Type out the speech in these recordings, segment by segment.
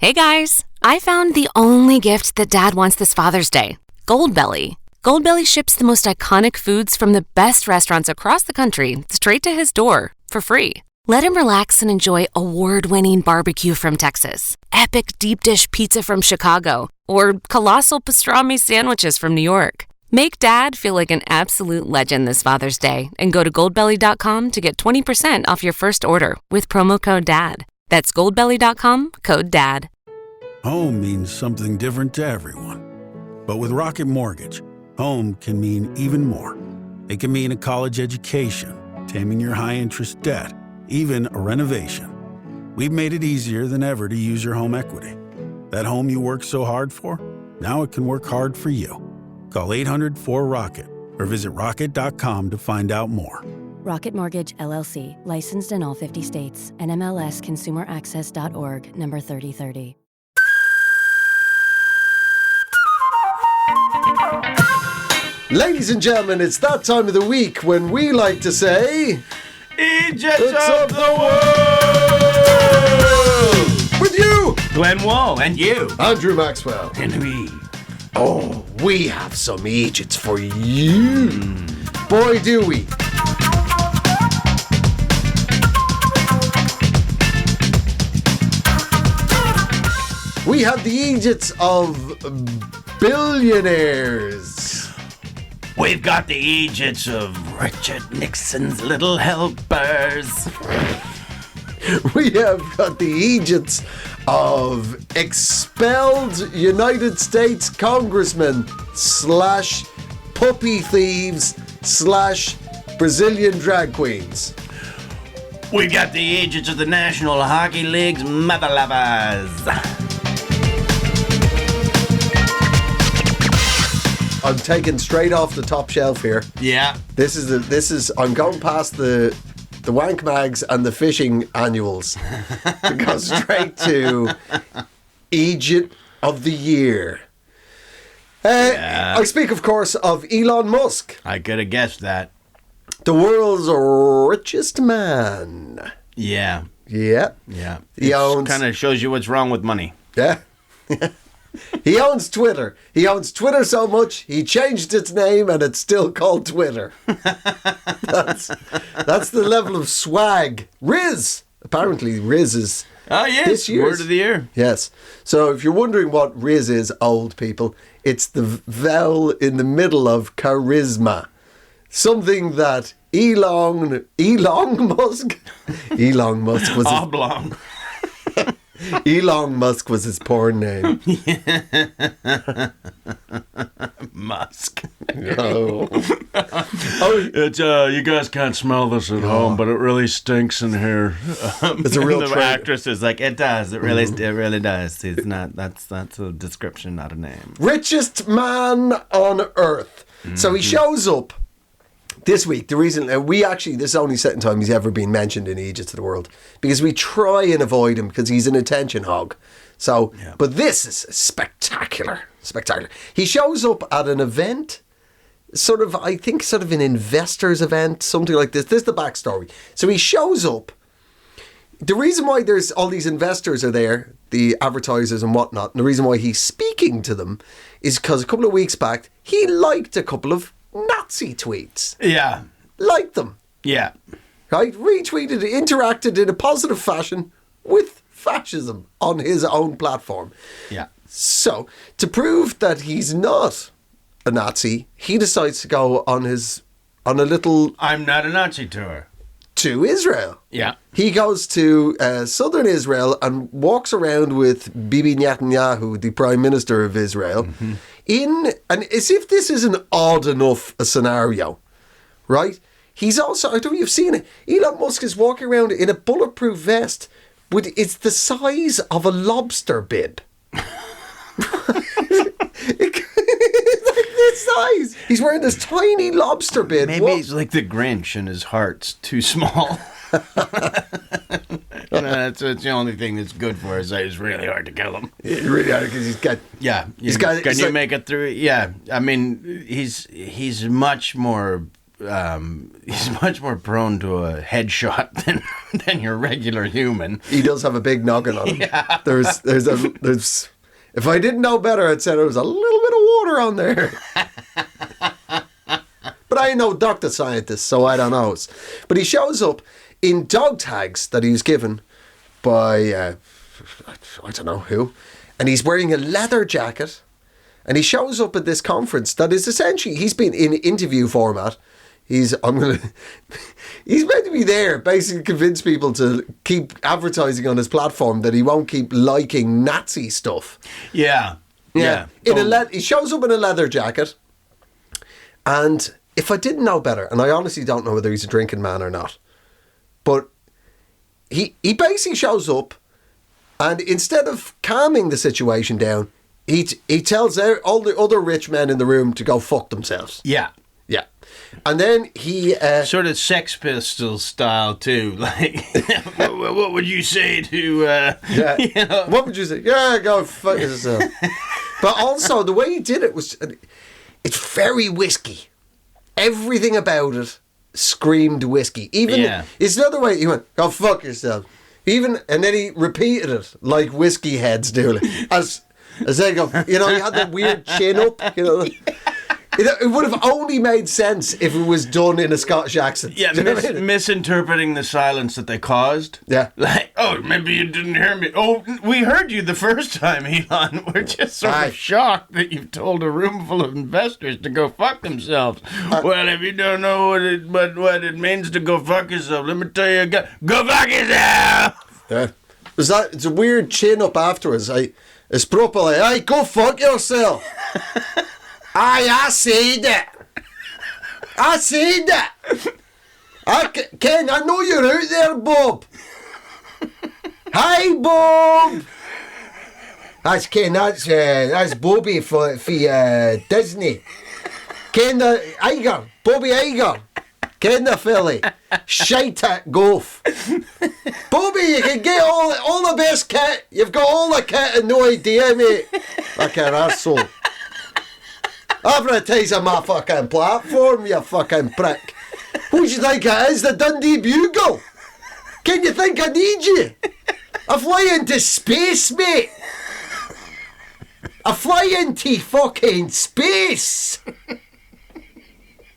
Hey guys, I found the only gift that Dad wants this Father's Day. Goldbelly. Goldbelly ships the most iconic foods from the best restaurants across the country straight to his door for free. Let him relax and enjoy award-winning barbecue from Texas, epic deep dish pizza from Chicago, or colossal pastrami sandwiches from New York. Make Dad feel like an absolute legend this Father's Day and go to goldbelly.com to get 20% off your first order with promo code DAD. That's goldbelly.com, code DAD. Home means something different to everyone. But with Rocket Mortgage, home can mean even more. It can mean a college education, taming your high-interest debt, even a renovation. We've made it easier than ever to use your home equity. That home you worked so hard for, now it can work hard for you. Call 800-4ROCKET or visit rocket.com to find out more. Rocket Mortgage, LLC. Licensed in all 50 states. NMLSConsumerAccess.org. Number 3030. Ladies and gentlemen, it's that time of the week when we like to say... Eejits of the world! With you! Glenn Wall. And you. Andrew Maxwell. And we. Oh, we have some Eejits for you. Boy, do we. We have the Eejits of billionaires. We've got the Eejits of Richard Nixon's little helpers. We have got the Eejits of expelled United States congressmen / puppy thieves / Brazilian drag queens. We got the Eejits of the National Hockey League's mother lovers. I'm taking straight off the top shelf here. Yeah. This is I'm going past the wank mags and the fishing annuals to go straight to Eejit of the year. I speak, of course, of Elon Musk. I could have guessed that. The world's richest man. Yeah. Yeah. Yeah. He owns... kind of shows you what's wrong with money. Yeah. He owns Twitter. He owns Twitter so much, he changed its name and it's still called Twitter. That's the level of swag. Riz. Apparently Riz is this year's word of the year. Yes. So if you're wondering what Riz is, old people, it's the vowel in the middle of charisma. Something that Elon Musk was Oblong. Elon Musk was his porn name. Musk. Oh. It's you guys can't smell this at home, but it really stinks in here. It's a real the trailer. actress is like, it does. It really does. It's not. That's a description, not a name. Richest man on earth. Mm-hmm. So he shows up this week. The reason this is the only second time he's ever been mentioned in Eejits of the world, because we try and avoid him because he's an attention hog. So, yeah. But this is spectacular. He shows up at an event, sort of an investors event, something like this. This is the backstory. So he shows up. The reason why there's all these investors are there, the advertisers and whatnot, and the reason why he's speaking to them is because a couple of weeks back he liked a couple of Nazi tweets. Yeah. Liked them. Yeah. Right? Retweeted, interacted in a positive fashion with fascism on his own platform. Yeah. So, to prove that he's not a Nazi, he decides to go on a little... I'm not a Nazi tour. To Israel. Yeah. He goes to southern Israel and walks around with Bibi Netanyahu, the Prime Minister of Israel, and as if this isn't odd enough a scenario, right? He's also, I don't know if you've seen it, Elon Musk is walking around in a bulletproof vest it's the size of a lobster bib. It's like this size. He's wearing this tiny lobster bib. Maybe he's like the Grinch and his heart's too small. It's the only thing that's good for us. It's really hard to kill him. It's really hard because he's got... Yeah. Can you make it through? Yeah. I mean, he's much more he's much more prone to a headshot than your regular human. He does have a big noggin on him. Yeah. There's. If I didn't know better, I'd say there was a little bit of water on there. But I ain't no doctor scientist, so I don't know. But he shows up in dog tags that he was given by, I don't know who, and he's wearing a leather jacket, and he shows up at this conference that is essentially, he's been in interview format. He's meant to be there, basically convince people to keep advertising on his platform that he won't keep liking Nazi stuff. Yeah. He shows up in a leather jacket, and if I didn't know better, and I honestly don't know whether he's a drinking man or not, but he basically shows up, and instead of calming the situation down, he tells all the other rich men in the room to go fuck themselves. Yeah. Yeah. And then he... sort of Sex Pistols style too. Like, what would you say to... yeah. You know? What would you say? Yeah, go fuck yourself. But also, the way he did it was... It's very whiskey. Everything about it screamed whiskey. Even it's the other way. He went, "Go fuck yourself." And then he repeated it like whiskey heads do, as they go. You know, he had that weird chin up. You know, it would have only made sense if it was done in a Scottish accent. Yeah, misinterpreting the silence that they caused. Yeah, like, oh, maybe you didn't hear me. Oh, we heard you the first time, Elon. We're just sort of shocked that you've told a room full of investors to go fuck themselves. Well, if you don't know what it means to go fuck yourself, let me tell you, go fuck yourself. Yeah, it's a weird chin up afterwards. It's proper like, "Hey, go fuck yourself." I said it. I said it. Ken, I know you're out there, Bob. Hi, Bob. That's Ken. That's Bobby for Disney. Ken the Iger. Bobby Iger. Ken the filly. Shite at golf. Bobby, you can get all the best kit. You've got all the kit and no idea, mate. Like an arsehole. Advertising my fucking platform, you fucking prick. Who do you think it is? The Dundee Bugle? Can you think I need you? I fly into space, mate. I fly into fucking space.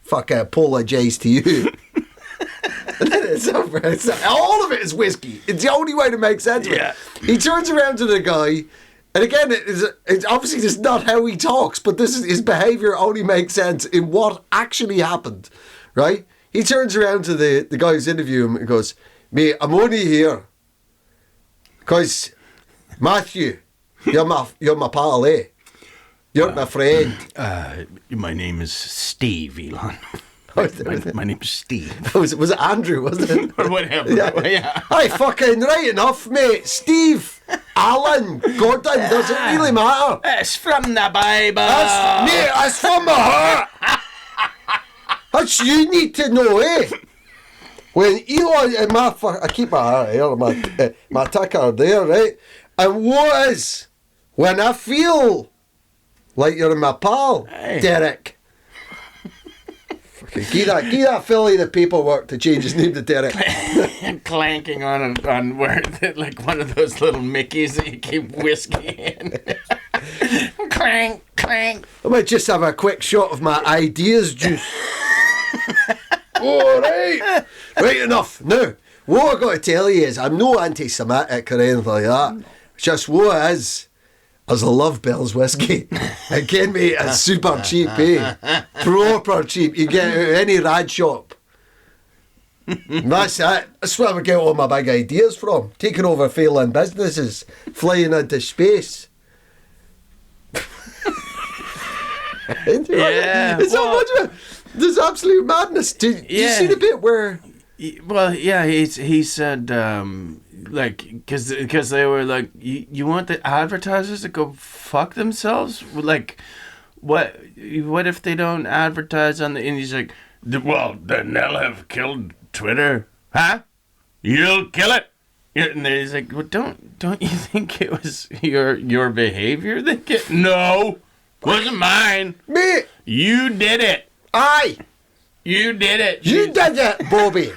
Fucking apologise to you. And then it's over. All of it is whiskey. It's the only way to make sense of it. He turns around to the guy. And again, it's obviously just not how he talks, but his behaviour only makes sense in what actually happened, right? He turns around to the guy who's interviewing him and goes, "Mate, I'm only here because Matthew, you're my pal, eh? You're my friend." My name is Steve, Elon. My name's Steve. Was it Andrew, wasn't it? Or whatever. Yeah. Hey, fucking right enough, mate. Steve, Alan, Gordon, doesn't really matter. It's from the Bible. That's from my heart. That's you need to know, eh? When Elon, I keep my heart here, my ticker there, right? And what is when I feel like you're my pal, Derek? Give that filly the paperwork to change his name to Derek. Clanking on where like one of those little Mickeys that you keep whiskey in. Clank, clank. I might just have a quick shot of my ideas juice. All right. Right enough. Now, what I got to tell you is I'm no anti-Semitic or anything like that. Just what it is I love Bell's whiskey. Again, mate, it's super cheap, eh? Proper cheap. You get it at any rad shop. And that's it. That's where I get all my big ideas from. Taking over failing businesses, flying into space. Yeah. It's so much of it. There's absolute madness. Did you see the bit where... Well, yeah, he said, like, because they were like, you want the advertisers to go fuck themselves? Like, what if they don't advertise on the... And he's like, well, then they'll have killed Twitter. Huh? You'll kill it? And then he's like, well, don't you think it was your behavior that No, wasn't mine. Mate. You did it. Aye. You did it. You did it, Bobby.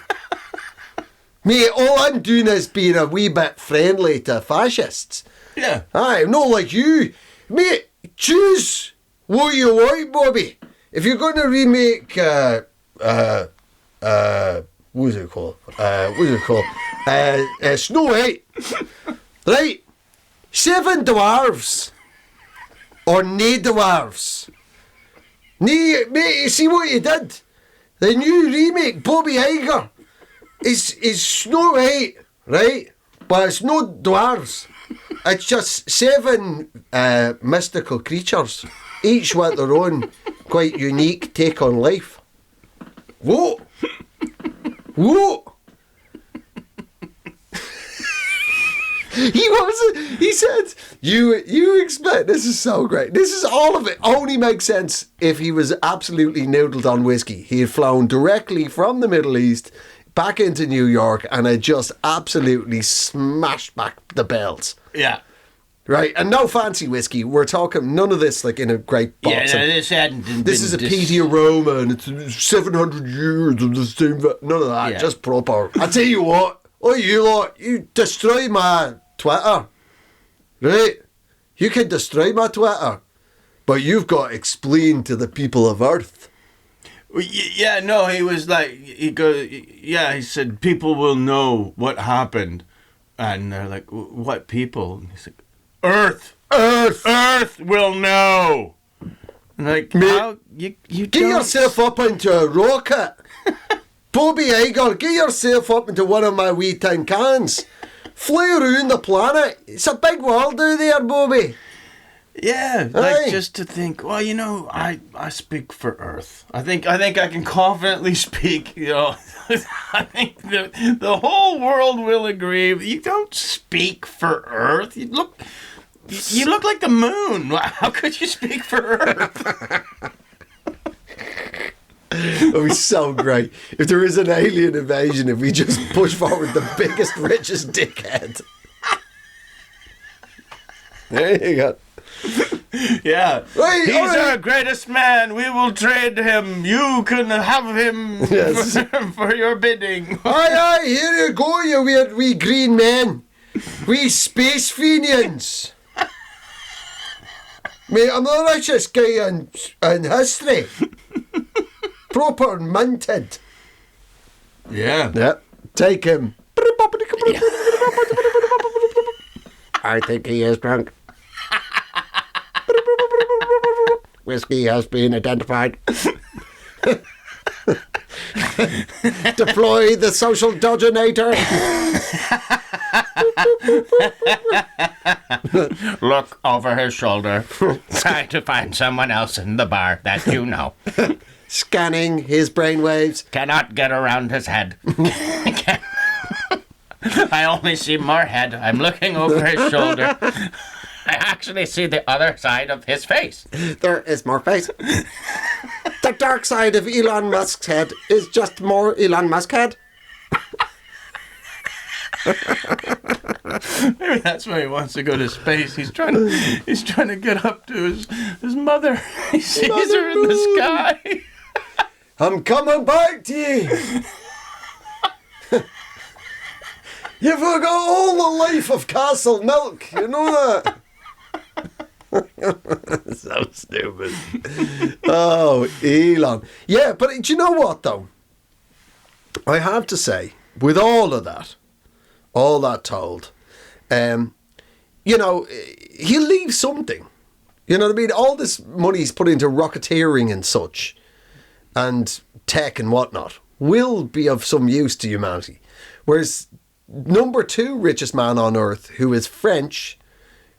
Mate, all I'm doing is being a wee bit friendly to fascists. Yeah. I'm not like you. Mate, choose what you want, Bobby. If you're going to remake, what is it called? Snow White. Right? 7 dwarves. Or nae dwarves. Mate, you see what you did? The new remake, Bobby Iger, is Snow White, right? But it's no dwarves. It's just 7 mystical creatures, each with their own quite unique take on life. What? What? He said, you expect, this is so great. This is all of it. Only makes sense if he was absolutely noodled on whiskey. He had flown directly from the Middle East back into New York and had just absolutely smashed back the bells. Yeah. Right, and no fancy whiskey. We're talking none of this like in a great box. Yeah, no, this is a Peaty Aroma and it's 700 years of the same. None of that. Yeah. Just proper. I tell you what. Oh, you lot, you destroy my Twitter. Right? You can destroy my Twitter. But you've got to explain to the people of Earth. Yeah, no, he was like, he said, people will know what happened. And they're like, what people? And he's like, Earth will know. And like, how? You Get don't yourself up into a rocket. Bobby Iger, get yourself up into one of my wee tin cans. Fly around the planet. It's a big world out there, Bobby. Yeah, like just to think, well, you know, I speak for Earth. I think I can confidently speak, you know. I think the whole world will agree. You don't speak for Earth. You look like the moon. How could you speak for Earth? It would be so great if there is an alien invasion, if we just push forward the biggest, richest dickhead. There you go. Yeah. Right, He's right. our greatest man. We will trade him. You can have him Yes. for your bidding. Aye, here you go, you weird wee green men. Wee space Fenians. Mate, I'm the richest guy in history. Proper minted. Yeah. Yep. Take him. I think he is drunk. Whiskey has been identified. Deploy the social dodgenator. Look over his shoulder. Try to find someone else in the bar that you know. Scanning his brainwaves. Cannot get around his head. I only see more head. I'm looking over his shoulder. I actually see the other side of his face. There is more face. The dark side of Elon Musk's head is just more Elon Musk head. Maybe that's why he wants to go to space. He's trying to get up to his mother. He sees her in the sky. I'm coming back to you. You forgot all the life of Castle Milk. You know that? So stupid. Oh, Elon. Yeah, but do you know what, though? I have to say, with all that told, you know, he'll leave something. You know what I mean? All this money he's put into rocketeering and such, and tech and whatnot, will be of some use to humanity. Whereas number 2 richest man on earth, who is French,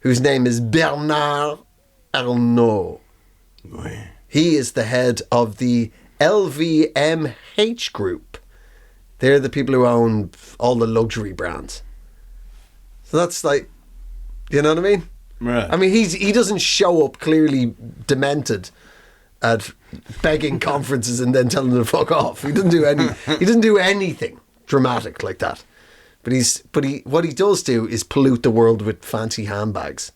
whose name is Bernard Arnault. He is the head of the LVMH group. They're the people who own all the luxury brands. So that's like, you know what I mean? Right. I mean, he doesn't show up clearly demented at begging conferences and then telling them to fuck off. He doesn't do anything dramatic like that. But what he does do is pollute the world with fancy handbags.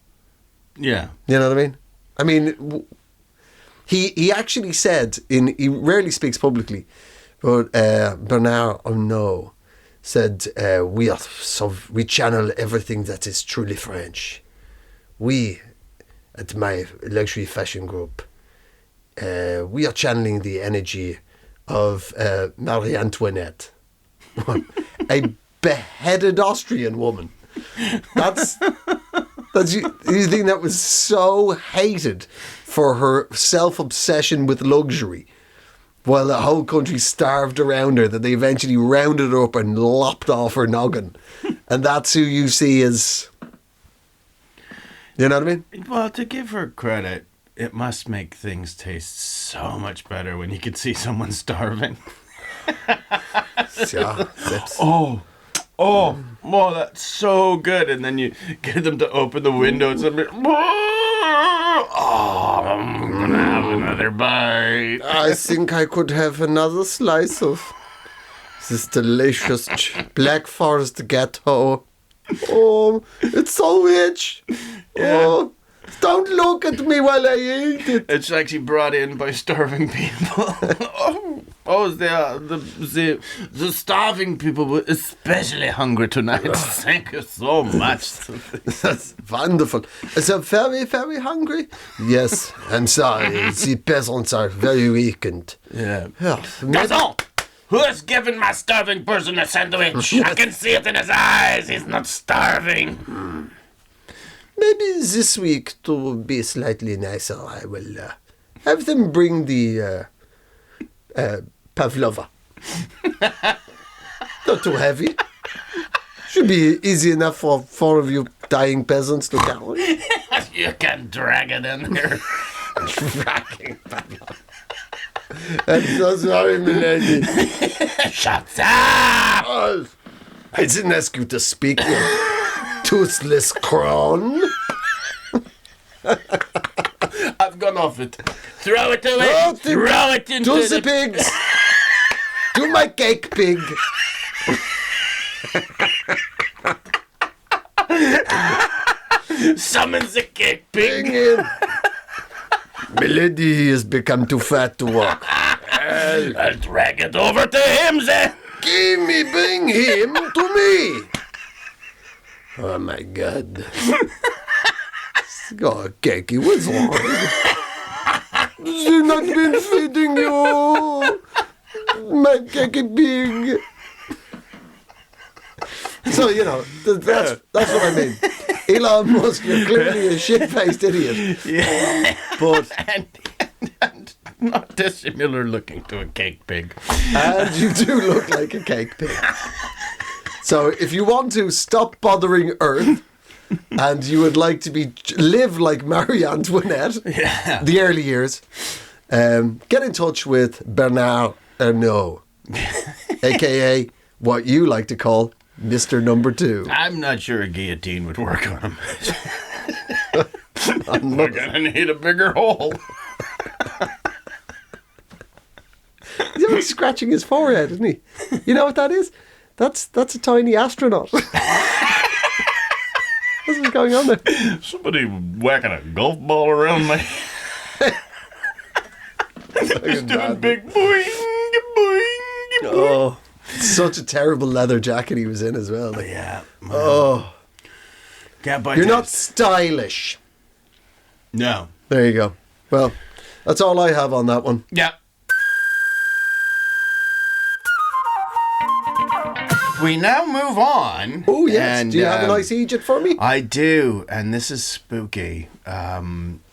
Yeah. You know what I mean? I mean, He actually said, he rarely speaks publicly, but Bernard Arnault said, we channel everything that is truly French. We, at my luxury fashion group, we are channeling the energy of Marie Antoinette, a beheaded Austrian woman. That's you think that was so hated for her self-obsession with luxury, while the whole country starved around her, that they eventually rounded her up and lopped off her noggin. And that's who you see as... You know what I mean? Well, to give her credit, it must make things taste so much better when you can see someone starving. Yeah, Oh, that's so good. And then you get them to open the windows and be, I'm going to have another bite. I think I could have another slice of this delicious Black Forest gâteau. Oh, it's so rich. Yeah. Oh, don't look at me while I eat it. It's actually brought in by starving people. The starving people were especially hungry tonight. Thank you so much. That's wonderful. So very, very hungry? Yes, I'm sorry. The peasants are very weakened. Yeah. Garçon! Who has given my starving person a sandwich? I can see it in his eyes. He's not starving. Maybe this week, to be slightly nicer, I will have them bring the pavlova. Not too heavy. Should be easy enough for 4 of you dying peasants to carry. You can drag it in there. Dragging pavlova. I'm so sorry, milady. Shut up! Oh, I didn't ask you to speak, you toothless crone. I've gone off it. Throw it away. Throw it into To the pigs. To my cake pig. Summon the cake pig. Bring him. Milady has become too fat to walk. I'll drag it over to him then. Bring him to me. Oh my God. Oh, Cakey, what's wrong? She's not been feeding you. My Cakey pig. So, that's what I mean. Elon Musk, you're clearly a shit-faced idiot. Yeah. But and not dissimilar looking to a cake pig. and you do look like a cake pig. So if you want to stop bothering Earth and you would like to live like Marie Antoinette, the early years, get in touch with Bernard Arnault, a.k.a. what you like to call Mr. Number 2. I'm not sure a guillotine would work on him. We're gonna need a bigger hole. He's only scratching his forehead, isn't he? You know what that is? That's a tiny astronaut. What's going on there? Somebody whacking a golf ball around my just doing big boing, boing, boing. Oh, such a terrible leather jacket he was in as well. Like, Yeah. oh, Can't buy you're not tickets. stylish. No. There you go. Well, that's all I have on that one. Yeah. We now move on. Oh, yes. and, Do you have a nice Egypt for me? I do, and this is spooky.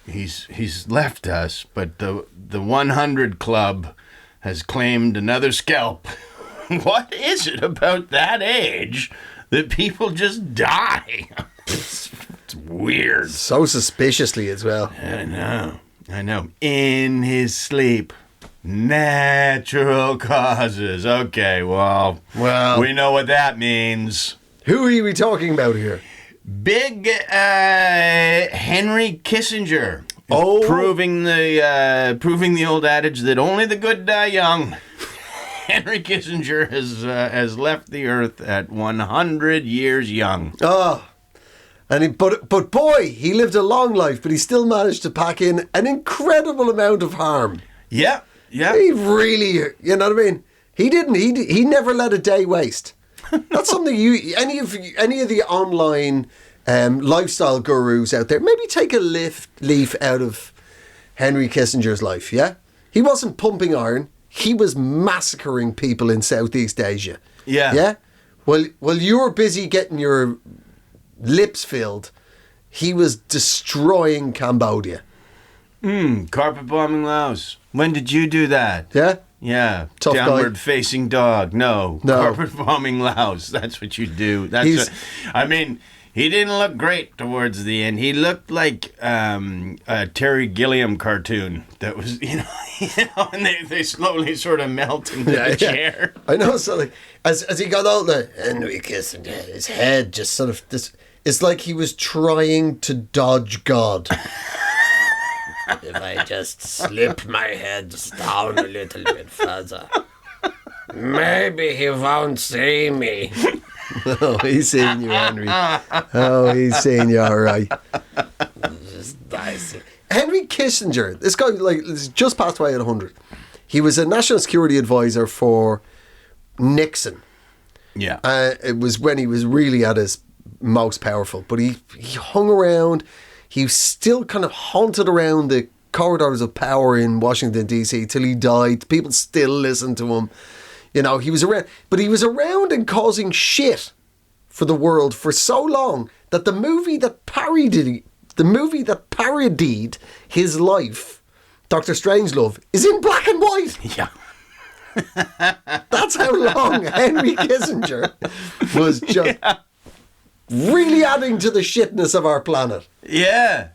He's left us, but the 100 Club has claimed another scalp. What is it about that age that people just die? It's weird. So suspiciously as well. I know. In his sleep. Natural causes. Okay, well, we know what that means. Who are we talking about here? Big Henry Kissinger. Oh. Proving the old adage that only the good die young. Henry Kissinger has left the earth at 100 years young. Oh, But boy, he lived a long life, but he still managed to pack in an incredible amount of harm. Yeah. He really, you know what I mean? He never let a day waste. That's something any of the online lifestyle gurus out there, maybe take a leaf out of Henry Kissinger's life, yeah? He wasn't pumping iron. He was massacring people in Southeast Asia. Yeah. Yeah? Well, you were busy getting your lips filled, he was destroying Cambodia. Carpet bombing Laos. When did you do that? Yeah? Yeah. Tough Downward guy. facing dog. No. Carpet bombing Laos. That's what you do. He didn't look great towards the end. He looked like a Terry Gilliam cartoon that was, and they slowly sort of melt into the chair. I know. So like, as he got older, Henry Kissinger, his head just sort of this. It's like he was trying to dodge God. If I just slip my head down a little bit further, maybe he won't see me. Oh, he's seeing you, Henry. Oh, he's seeing you, all right. Just dicey. Henry Kissinger, this guy, just passed away at 100. He was a national security advisor for Nixon. Yeah. It was when he was really at his most powerful. But he hung around. He still kind of haunted around the corridors of power in Washington, D.C. till he died. People still listen to him. He was around. But he was around and causing shit for the world for so long that the movie that parodied his life, Dr. Strangelove, is in black and white. Yeah. That's how long Henry Kissinger was just really adding to the shitness of our planet. Yeah.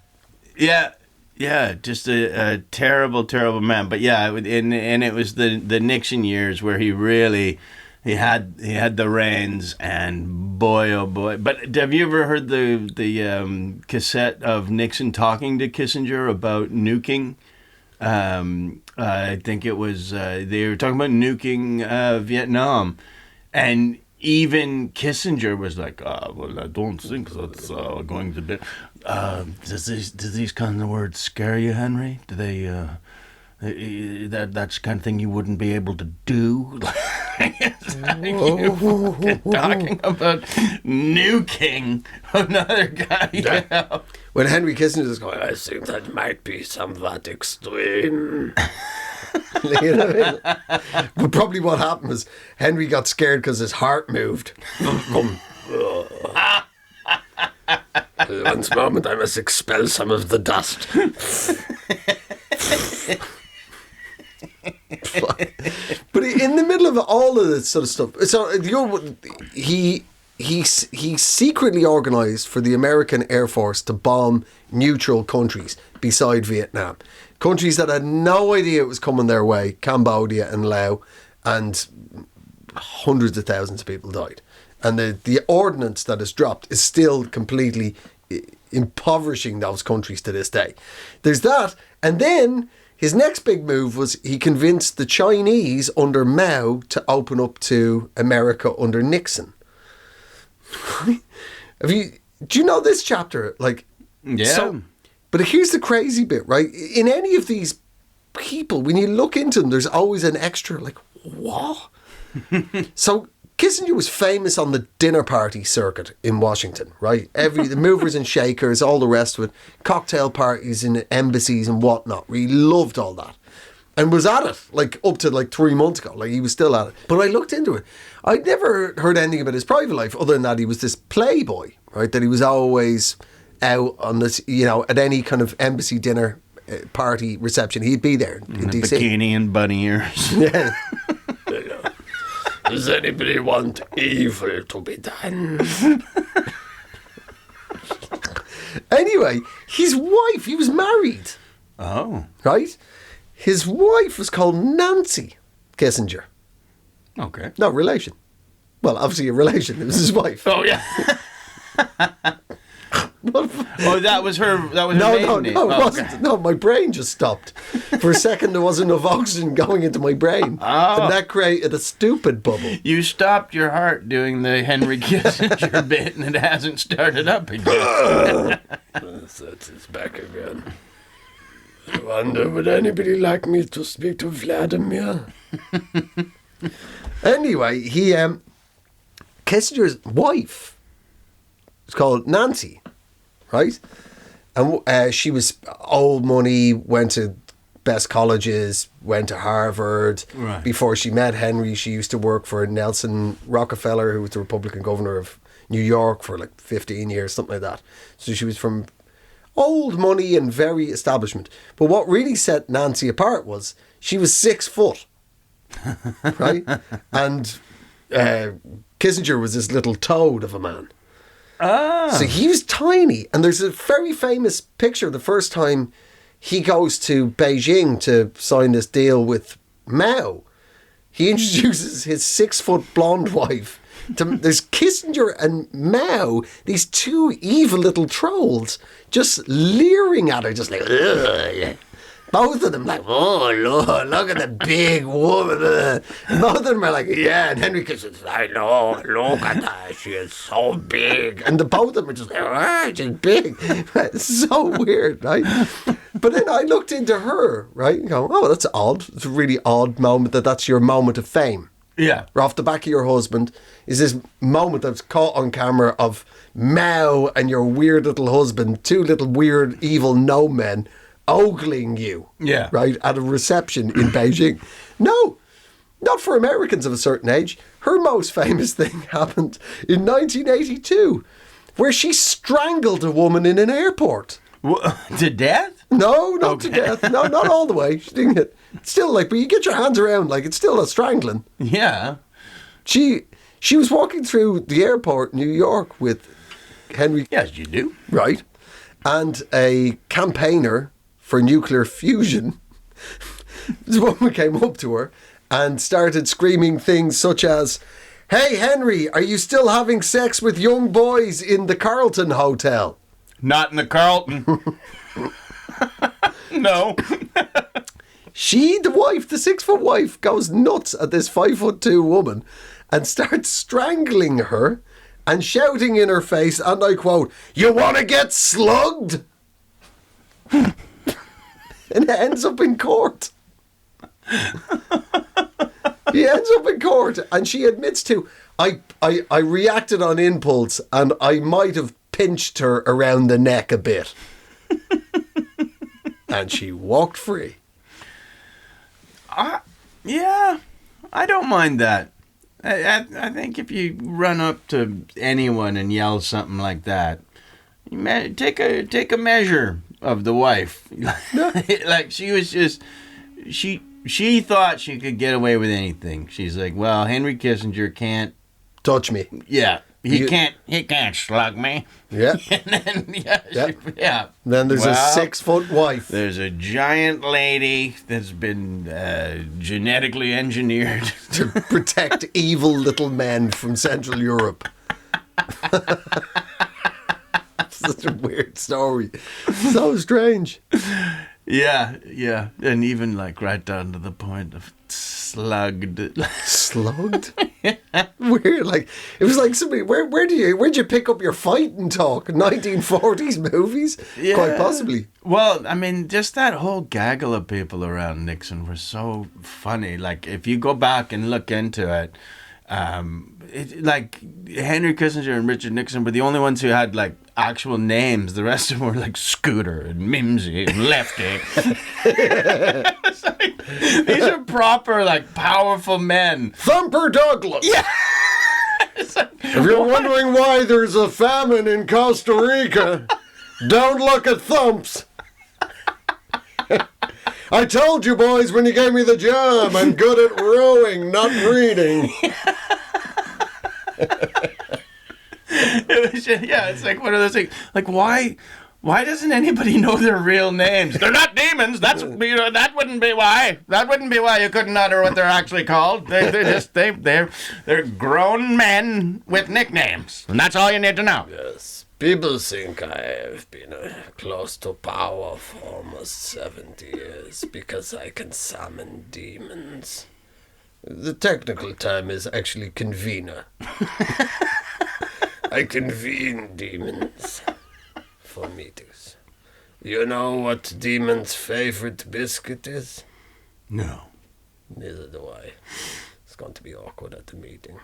Just a terrible, terrible man. But yeah, and it was the Nixon years where he really he had the reins, and boy oh boy. But have you ever heard the cassette of Nixon talking to Kissinger about nuking? I think it was they were talking about nuking Vietnam, and even Kissinger was like, well, I don't think that's going to be. Do these kind of words scare you, Henry? Do they? That's the kind of thing you wouldn't be able to do. Talking about nuking another guy. When Henry Kissinger was going, I think that might be somewhat extreme. you know what I mean? But probably what happened was Henry got scared because his heart moved. One moment, I must expel some of the dust. But in the middle of all of this sort of stuff, so he secretly organised for the American Air Force to bomb neutral countries beside Vietnam. Countries that had no idea it was coming their way, Cambodia and Laos, and hundreds of thousands of people died. And the ordnance that is dropped is still completely impoverishing those countries to this day. There's that. And then his next big move was he convinced the Chinese under Mao to open up to America under Nixon. Do you know this chapter? Yeah. But here's the crazy bit, right? In any of these people, when you look into them, there's always an extra, what? So Kissinger was famous on the dinner party circuit in Washington, right? The movers and shakers, all the rest of it, cocktail parties in embassies and whatnot. He loved all that. And was at it, up to 3 months ago. He was still at it. But I looked into it. I'd never heard anything about his private life other than that he was this playboy, right? That he was always out on this, at any kind of embassy dinner party reception. He'd be there in DC. Bikini and bunny ears. Yeah. Does anybody want evil to be done? Anyway, his wife, he was married. Oh. Right? His wife was called Nancy Kissinger. Okay. No relation. Well, obviously a relation. It was his wife. Oh, yeah. Oh, that was her. That was her No, maiden no, name. no, it Oh, wasn't. okay. No, my brain just stopped. For a second, there wasn't enough oxygen going into my brain. Oh. And that created a stupid bubble. You stopped your heart doing the Henry Kissinger bit, and it hasn't started up again. It's back again. I wonder, would anybody like me to speak to Vladimir? Anyway, Kissinger's wife was called Nancy, right? And she was old money, went to best colleges, went to Harvard. Right. Before she met Henry, she used to work for Nelson Rockefeller, who was the Republican governor of New York for like 15 years, something like that. So she was from old money and very establishment. But what really set Nancy apart was she was 6 foot, right? And Kissinger was this little toad of a man. So he was tiny. And there's a very famous picture the first time he goes to Beijing to sign this deal with Mao. He introduces his 6 foot blonde wife. There's Kissinger and Mao, these two evil little trolls, just leering at her, just like, ugh. Both of them like, oh, look at the big woman. Both of them are like, yeah. And Henry Kissinger's like, I know, look at that. She is so big. And the both of them are just like, oh, she's big. It's so weird, right? But then I looked into her, right? And go, oh, that's odd. It's a really odd moment that's your moment of fame. Yeah. Off the back of your husband is this moment that's caught on camera of Mao and your weird little husband, two little weird evil no men, ogling you, Yeah. right, at a reception in Beijing. No, not for Americans of a certain age. Her most famous thing happened in 1982, where she strangled a woman in an airport. To death? No, not to death. No, not all the way. She didn't get. Still, like, but you get your hands around, like, it's still a strangling. Yeah. She was walking through the airport in New York with Henry. Yes, you do. Right. And a campaigner for nuclear fusion. This woman came up to her and started screaming things such as, "Hey, Henry, are you still having sex with young boys in the Carlton Hotel?" Not in the Carlton. No. The wife, the 6 foot wife, goes nuts at this 5'2" woman and starts strangling her and shouting in her face, and I quote, "You want to get slugged?" And it ends up in court. He ends up in court, and she admits to, I reacted on impulse, and I might have pinched her around the neck a bit. And she walked free. Yeah, I don't mind that. I think if you run up to anyone and yell something like that, you take a measure of the wife. Like she was just she thought she could get away with anything. She's like, well, Henry Kissinger can't Touch me. Yeah. He can't slug me. Yeah. And then, Yeah. Then there's a 6 foot wife. There's a giant lady that's been genetically engineered to protect evil little men from Central Europe. Such a weird story. So strange. Yeah. And even like right down to the point of slugged. Slugged? Weird. Like, it was like somebody, where'd you pick up your fighting talk? 1940s movies? Yeah. Quite possibly. Well, I mean, just that whole gaggle of people around Nixon were so funny. Like, if you go back and look into it, like Henry Kissinger and Richard Nixon were the only ones who had like actual names. The rest of them were like Scooter and Mimsy and Lefty. It's like, these are proper like powerful men. Thumper Douglas. Yeah. Like, if you're wondering why there's a famine in Costa Rica, don't look at thumps. I told you boys when you gave me the job, I'm good at rowing, not reading. It's like one of those things. Like, why doesn't anybody know their real names? They're not demons. That wouldn't be why. That wouldn't be why you couldn't utter what they're actually called. They're grown men with nicknames, and that's all you need to know. Yes. People think I have been close to power for almost 70 years because I can summon demons. The technical term is actually convener. I convene demons for meetings. You know what demons' favorite biscuit is? No. Neither do I. It's going to be awkward at the meeting.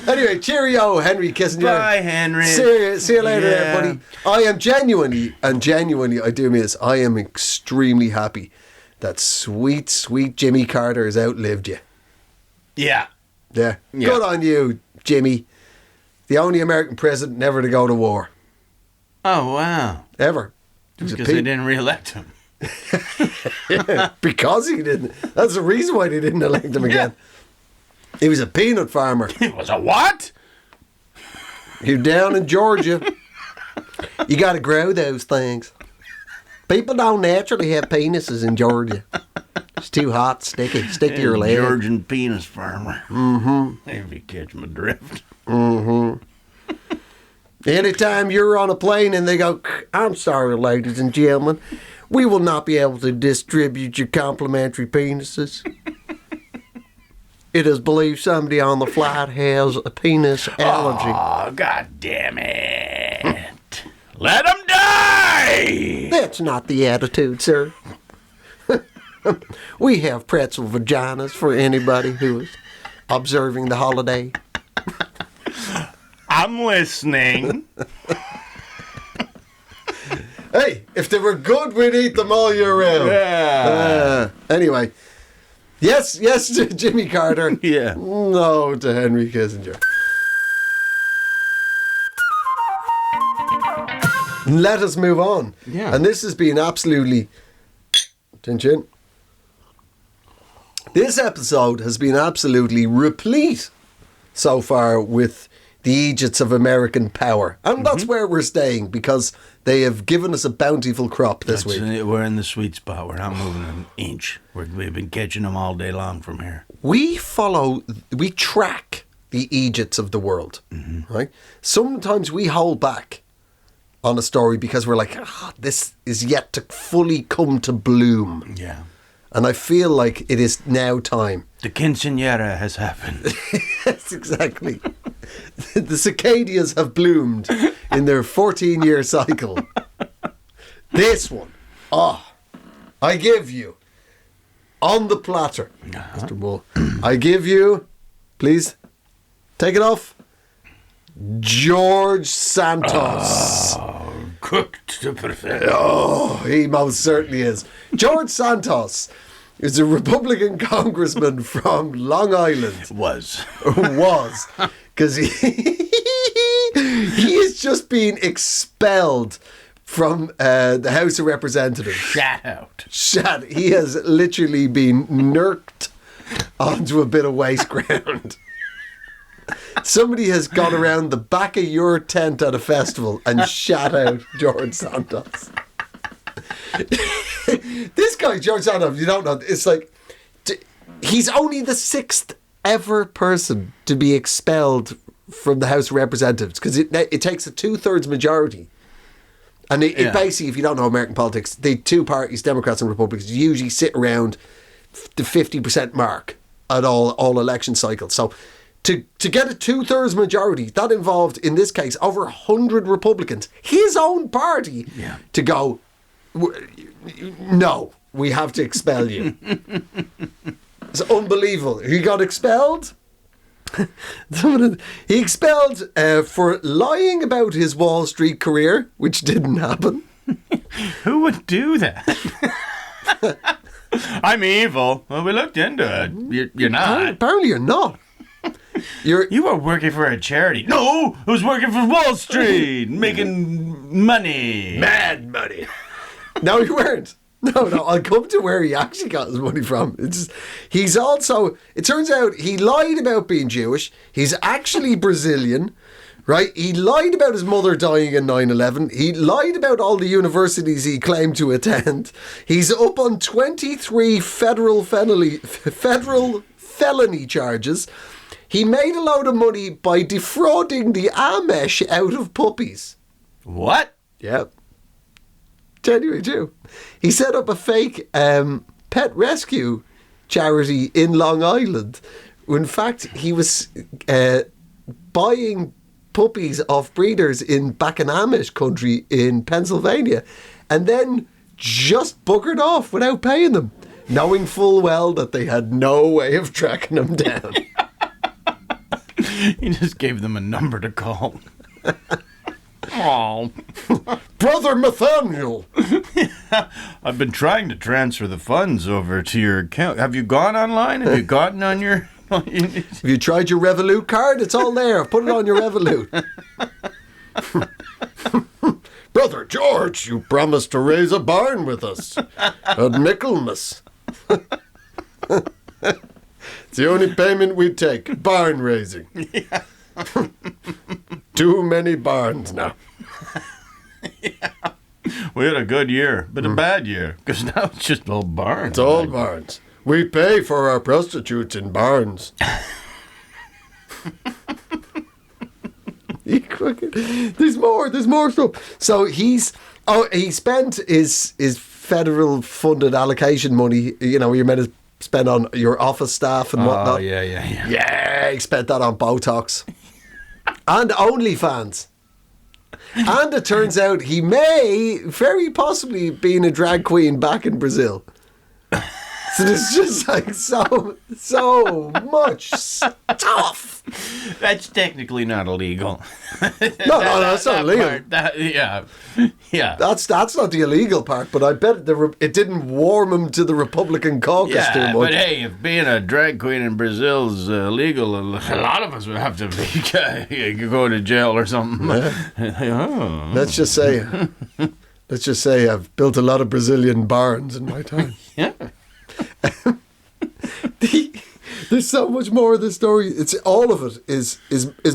Anyway, cheerio, Henry Kissinger. Bye, Henry. See you later, Yeah. buddy. I am genuinely, I do mean this, I am extremely happy that sweet, sweet Jimmy Carter has outlived you. Yeah. Yeah. Yeah. Good on you, Jimmy. The only American president never to go to war. Oh, wow. Ever. He was a Because they pe- didn't re-elect him. Because he didn't. That's the reason why they didn't elect him again. He was a peanut farmer. He was a what? You're down in Georgia. You got to grow those things. People don't naturally have penises in Georgia. It's too hot, sticky. Stick to your leg. Georgian penis farmer. Mm-hmm. If you catch my drift. Anytime you're on a plane and they go, I'm sorry, ladies and gentlemen, we will not be able to distribute your complimentary penises. It is believed somebody on the flight has a penis allergy. Oh, God damn it. Let him die! That's not the attitude, sir. We have pretzel vaginas for anybody who is observing the holiday. I'm listening. Hey, if they were good, we'd eat them all year round. Yeah. Anyway, yes to Jimmy Carter. Yeah. No to Henry Kissinger. Let us move on. Yeah. And this has been absolutely... Attention. This episode has been absolutely replete so far with the Eejits of American power. And that's where we're staying because they have given us a bountiful crop this week. We're in the sweet spot. We're not moving an inch. We've been catching them all day long from here. We track the Eejits of the world, right? Sometimes we hold back on a story because we're like, this is yet to fully come to bloom. Yeah. And I feel like it is now time. The quinceañera has happened. Yes, exactly. The cicadias have bloomed in their 14-year cycle. This one, I give you, on the platter, Mr. Bull, I give you, please, take it off, George Santos. Cooked to perfection. Oh, he most certainly is. George Santos is a Republican congressman from Long Island. Was. Because he has just been expelled from the House of Representatives. Shat out. He has literally been nurked onto a bit of waste ground. Somebody has gone around the back of your tent at a festival and shat out George Santos. This guy, George Santos, you don't know, it's like, he's only the 6th ever person to be expelled from the House of Representatives because it takes a 2/3 majority. And it basically, if you don't know American politics, the two parties, Democrats and Republicans, usually sit around the 50% mark at all election cycles. So to get a 2/3 majority, that involved, in this case, over 100 Republicans, his own party, to go, no, we have to expel you. It's unbelievable. He got expelled. He expelled for lying about his Wall Street career, which didn't happen. Who would do that? I'm evil. Well, we looked into it. You're not. Apparently you're not. You were working for a charity. No, I was working for Wall Street, making money. Mad money. No, you weren't. No, I'll come to where he actually got his money from. He's also, it turns out he lied about being Jewish. He's actually Brazilian, right? He lied about his mother dying in 9/11. He lied about all the universities he claimed to attend. He's up on 23 federal felony charges. He made a load of money by defrauding the Amish out of puppies. What? Yep. Genuinely true. He set up a fake pet rescue charity in Long Island. In fact, he was buying puppies off breeders back in Amish country in Pennsylvania, and then just buggered off without paying them, knowing full well that they had no way of tracking them down. He just gave them a number to call. Oh, Brother Nathaniel. I've been trying to transfer the funds over to your account. Have you gone online? Have you gotten on your... Have you tried your Revolut card? It's all there. Put it on your Revolut. Brother George, you promised to raise a barn with us at Michaelmas. It's the only payment we take. Barn raising. Yeah. Too many barns now. Yeah. We had a good year, but a bad year, because now it's just all barns. It's all barns. We pay for our prostitutes in barns. There's more stuff. So he spent his federal funded allocation money, you know, you're meant to spend on your office staff and whatnot. Oh, yeah. Yeah, he spent that on Botox. And OnlyFans. And it turns out he may very possibly been a drag queen back in Brazil. So there's just like so much stuff. That's technically not illegal. No, that's not illegal. Yeah. That's not the illegal part, but I bet it didn't warm him to the Republican caucus too much. But hey, if being a drag queen in Brazil is illegal, a lot of us would have to go to jail or something. Yeah. Let's just say I've built a lot of Brazilian barns in my time. Yeah. There's so much more of this story. It's all of it is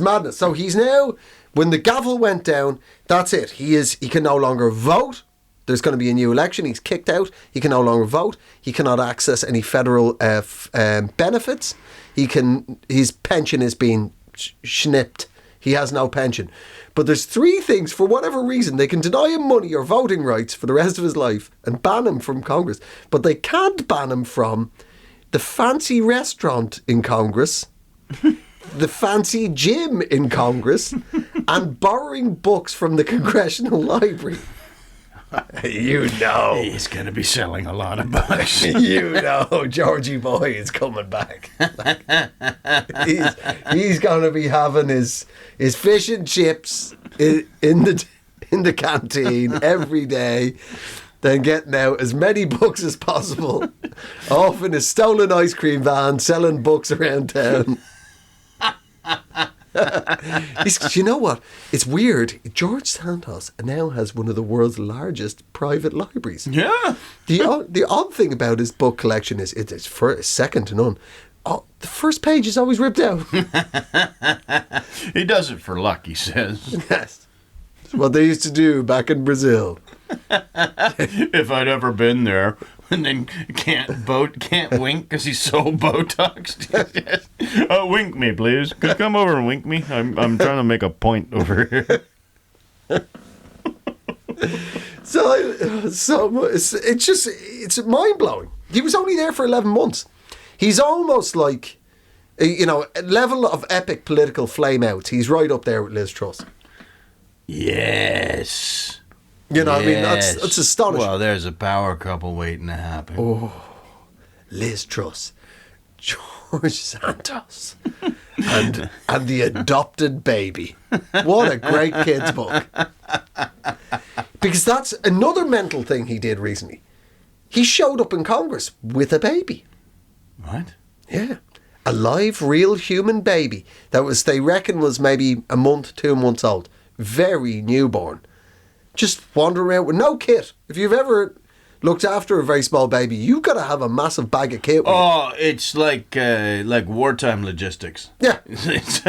madness. So he's now, when the gavel went down, that's it. He can no longer vote. There's going to be a new election. He's kicked out. He can no longer vote. He cannot access any federal benefits. His pension is being snipped. He has no pension. But there's three things, for whatever reason, they can deny him money or voting rights for the rest of his life and ban him from Congress. But they can't ban him from the fancy restaurant in Congress, the fancy gym in Congress, and borrowing books from the Congressional Library. You know. He's going to be selling a lot of books. You know, Georgie boy is coming back. He's going to be having his fish and chips in the canteen every day, then getting out as many books as possible, off in his stolen ice cream van, selling books around town. You know what? It's weird. George Santos now has one of the world's largest private libraries. Yeah. The odd thing about his book collection is it's second to none. Oh, the first page is always ripped out. He does it for luck, he says. Yes. It's what they used to do back in Brazil. If I'd ever been there, and then can't wink because he's so Botoxed. Wink me, please. Could you come over and wink me? I'm trying to make a point over here. So it's mind blowing. He was only there for 11 months. He's almost like, a level of epic political flameouts. He's right up there with Liz Truss. Yes. You know, yes. I mean, that's astonishing. Well, there's a power couple waiting to happen. Oh, Liz Truss, George Santos, and the adopted baby. What a great kid's book. Because that's another mental thing he did recently. He showed up in Congress with a baby. What? Yeah. A live, real human baby that they reckon was maybe a month, 2 months old. Very newborn. Just wander around with no kit. If you've ever looked after a very small baby, you've got to have a massive bag of kit with you. Oh, it's like wartime logistics. Yeah. It's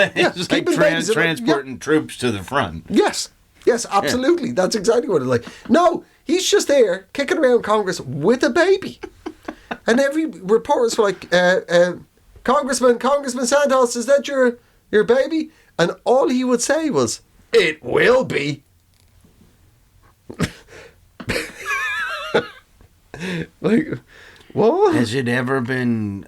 like transporting troops to the front. Yes, absolutely. Yeah. That's exactly what it's like. No, he's just there kicking around Congress with a baby. And every reporter's like, Congressman Santos, is that your baby? And all he would say was, "It will be." Like, what? Has it ever been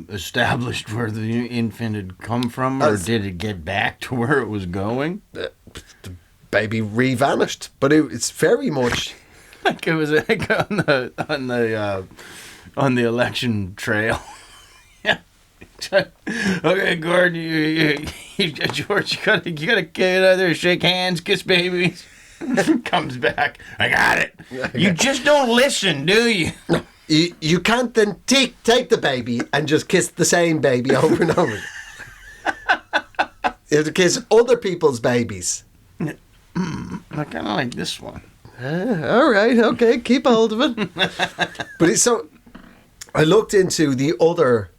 established where the infant had come from, or did it get back to where it was going? The baby re-vanished, but it's very much Like it was like on the election trail. Yeah. Okay, Gordon, George, you gotta get out there, shake hands, kiss babies. Comes back. I got it. You just don't listen, do you? you can't then take the baby and just kiss the same baby over and over. You have to kiss other people's babies. I kind of like this one. All right, okay, keep hold of it. But it's so. I looked into the other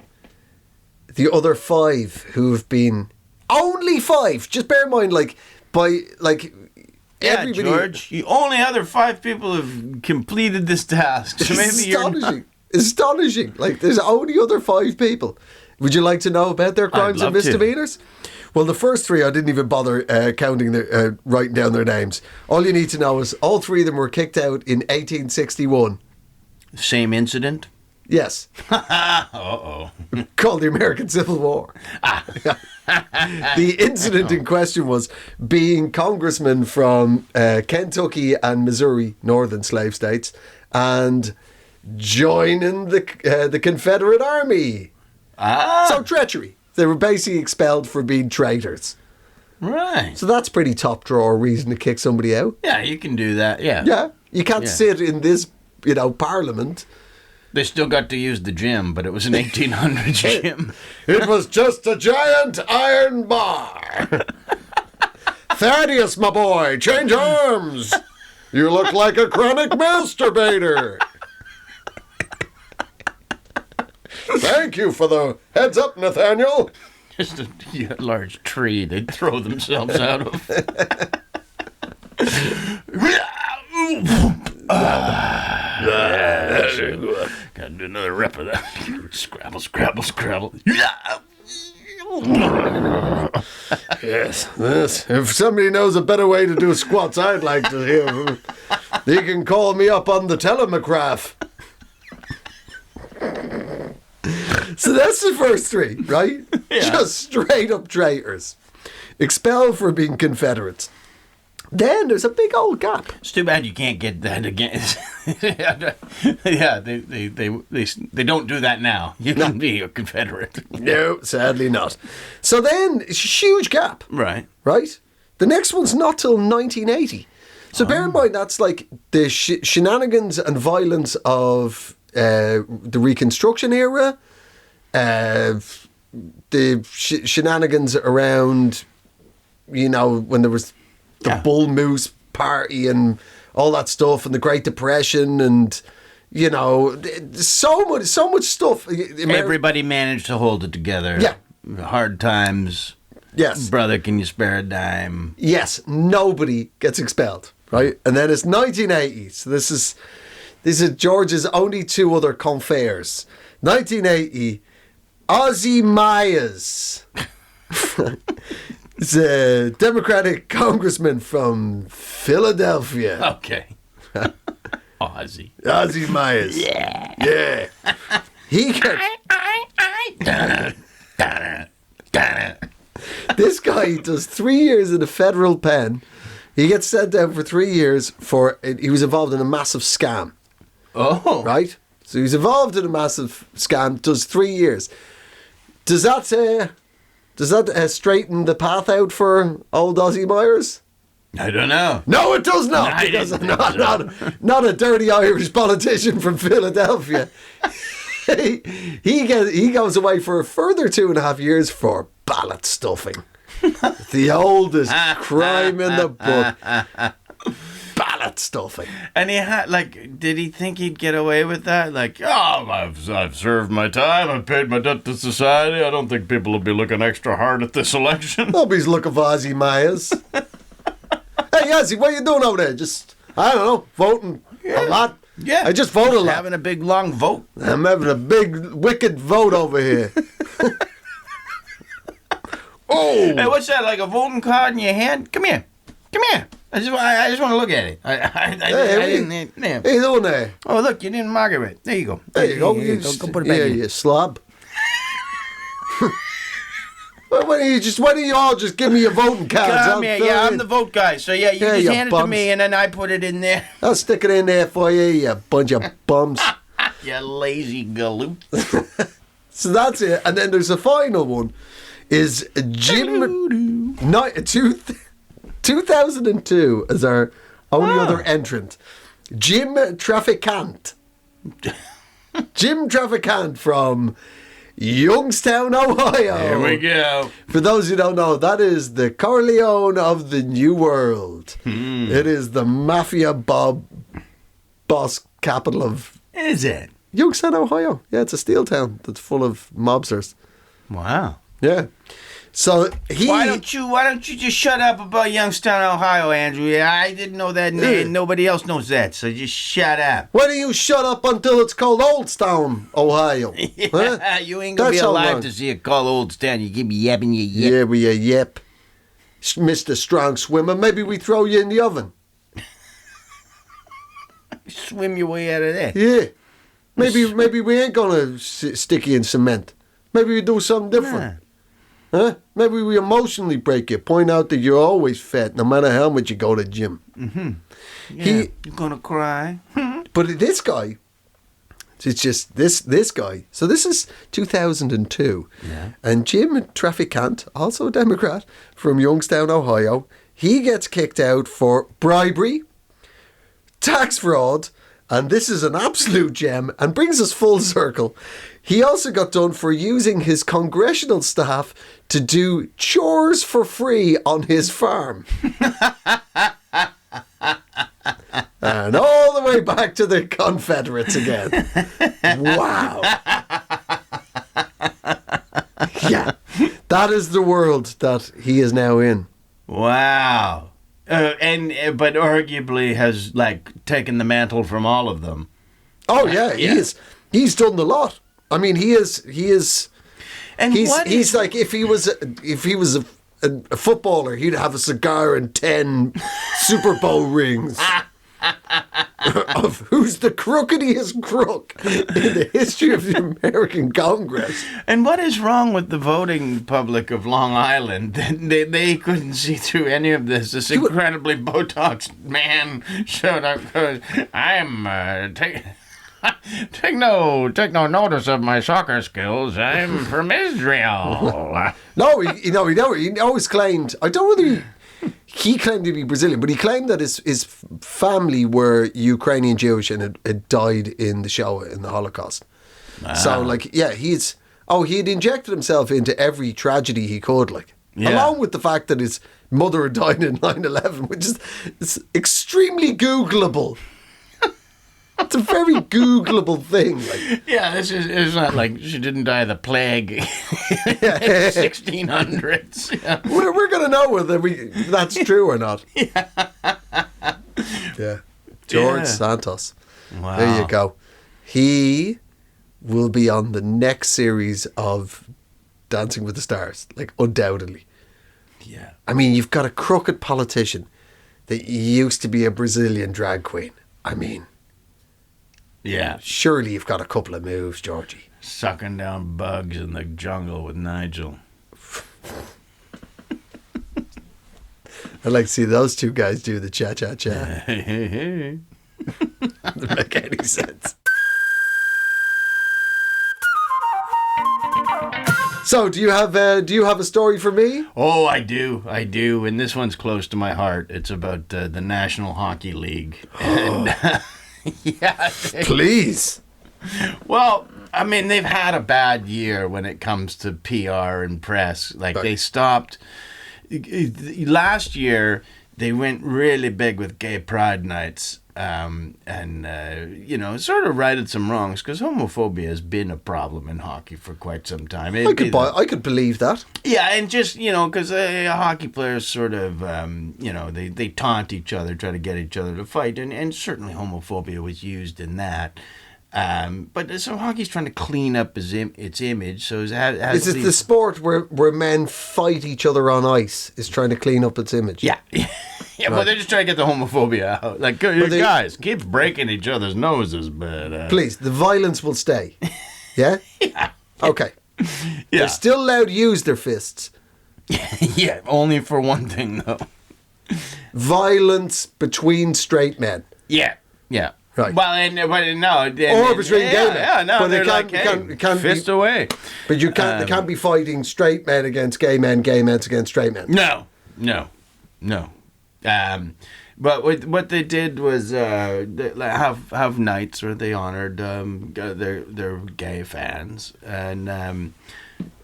5 who have been only 5. Just bear in mind, Yeah, everybody. George, you only other 5 people have completed this task. So maybe you're not. Astonishing. Like, there's only other 5 people. Would you like to know about their crimes and love to. misdemeanors? Well, the first 3, I didn't even bother writing down their names. All you need to know is all 3 of them were kicked out in 1861. Same incident? Yes. Uh-oh. Called the American Civil War. The incident in question was being congressman from Kentucky and Missouri, northern slave states, and joining the Confederate Army. So treachery. They were basically expelled for being traitors. Right. So that's pretty top drawer reason to kick somebody out. Yeah, you can do that. Yeah. Yeah. You can't sit in this, parliament. They still got to use the gym, but it was an 1800s gym. It was just a giant iron bar. Thaddeus, my boy, change arms. You look like a chronic masturbator. Thank you for the heads up, Nathaniel. Just a large tree they'd throw themselves out of. Gotta do another rep of that. Scrabble, scrabble, scrabble. Yes. If somebody knows a better way to do squats, I'd like to hear them. You can call me up on the telegraph. So that's the first 3, right? Yeah. Just straight up traitors. Expelled for being Confederates. Then there's a big old gap. It's too bad you can't get that again. Yeah, they don't do that now. You can be a Confederate. No, sadly not. So then, it's a huge gap. Right. Right? The next one's not till 1980. So bear in mind, that's like the shenanigans and violence of the Reconstruction era, the shenanigans around, when there was the Bull Moose Party and all that stuff, and the Great Depression, and so much stuff. Everybody managed to hold it together. Yeah. Hard times. Yes. Brother, can you spare a dime? Yes. Nobody gets expelled, right? And then it's 1980. So this is George's only 2 other confreres. 1980, Ozzie Myers. It's a Democratic congressman from Philadelphia. Okay. Ozzy. Ozzie Myers. Yeah. Yeah. He gets... This guy does 3 years in a federal pen. He gets sent down for 3 years he was involved in a massive scam. Oh. Right? So he's involved in a massive scam, does 3 years. Does that straighten the path out for old Ozzie Myers? I don't know. No, it does not. I Because didn't think not a dirty Irish politician from Philadelphia. he goes away for a further 2.5 years for ballot stuffing. The oldest crime in the book. Ballot stuffing. And he had, did he think he'd get away with that? I've served my time, I've paid my debt to society, I don't think people will be looking extra hard at this election. Nobody's looking for Ozzie Myers. Hey, Ozzie, what are you doing over there? Just, I don't know, voting a lot? Yeah. I just voted a lot. Having a big, long vote. I'm having a big, wicked vote over here. Oh! Hey, what's that? Like a voting card in your hand? Come here. I just want to look at it. I didn't. Hey, doing there? Oh, look, you didn't mark it. There you go. There you go. Go put it back in. You slob. Why don't you all just give me your voting cards? Come here. Yeah, I'm the vote guy. So, yeah, you just hand it to me, and then I put it in there. I'll stick it in there for you, you bunch of bums. You lazy galoot. So that's it. And then there's a final one. Is Jim... 2002 as our only other entrant. Jim Traficant. Jim Traficant from Youngstown, Ohio. Here we go. For those who don't know, that is the Corleone of the New World. It is the mafia boss capital of... Is it? Youngstown, Ohio. Yeah, it's a steel town that's full of mobsters. Wow. Yeah. So Why don't you just shut up about Youngstown, Ohio, Andrew? I didn't know that name. Nobody else knows that, so just shut up. Why don't you shut up until it's called Oldstown, Ohio? Yeah, Huh? you ain't gonna That's be how alive long. to see it called Oldstown. You give me yapping your yip. Yeah, we yep. Mr. Strong Swimmer, maybe we throw you in the oven. Swim your way out of there. Yeah. Maybe we ain't gonna stick you in cement. Maybe we do something different. Huh? Maybe we emotionally break you. Point out that you're always fat, no matter how much you go to the gym. Yeah, you're gonna cry. But this guy, it's just this guy. So this is 2002. Yeah. And Jim Traficant, also a Democrat from Youngstown, Ohio, he gets kicked out for bribery, tax fraud, and this is an absolute gem and brings us full circle. He also got done for using his congressional staff to do chores for free on his farm. And all the way back to the Confederates again. Wow. Yeah. That is the world that he is now in. Wow. But arguably has taken the mantle from all of them. Oh yeah, he's done the lot. I mean, he is. And he's like if he was a footballer, he'd have a cigar and 10 Super Bowl rings of who's the crookediest crook in the history of the American Congress. And what is wrong with the voting public of Long Island? They couldn't see through any of this. This incredibly Botoxed man showed up. I'm take no notice of my soccer skills. I'm from Israel. No, he always claimed. I don't know whether he claimed to be Brazilian, but he claimed that his family were Ukrainian Jewish and had died in the Shoah, in the Holocaust. Wow. So, he had injected himself into every tragedy he could, along with the fact that his mother had died in 9/11, which is it's extremely Googleable. It's a very Googleable thing. Yeah, it's not like she didn't die of the plague in 1600s. Yeah. We're going to know whether that's true or not. Yeah. George Santos. Wow. There you go. He will be on the next series of Dancing with the Stars, undoubtedly. Yeah. I mean, you've got a crooked politician that used to be a Brazilian drag queen. I mean... Yeah. Surely you've got a couple of moves, Georgie. Sucking down bugs in the jungle with Nigel. I'd like to see those two guys do the cha-cha-cha. Hey. Doesn't make any sense. So, do you have a story for me? Oh, I do, and this one's close to my heart. It's about the National Hockey League. And, yeah. Please. Well, I mean, they've had a bad year when it comes to PR and press. They stopped. Last year, they went really big with gay pride nights. Sort of righted some wrongs because homophobia has been a problem in hockey for quite some time. I could believe that. Yeah, and just, because hockey players sort of, they taunt each other, try to get each other to fight, and certainly homophobia was used in that. But so hockey's trying to clean up its image. So Is it the sport where men fight each other on ice is trying to clean up its image? Yeah. Yeah, well, they're just trying to get the homophobia out. Like, guys, keep breaking each other's noses, but... Please, the violence will stay. Yeah? Yeah. Okay. Yeah. They're still allowed to use their fists. Yeah, only for one thing, though. Violence between straight men. Yeah. Right. Well, no. Or between gay men. Yeah, no, but they're it can't fist be, away. But they can't be fighting straight men against gay men against straight men. No. But what they did was have nights where they honored their gay fans, and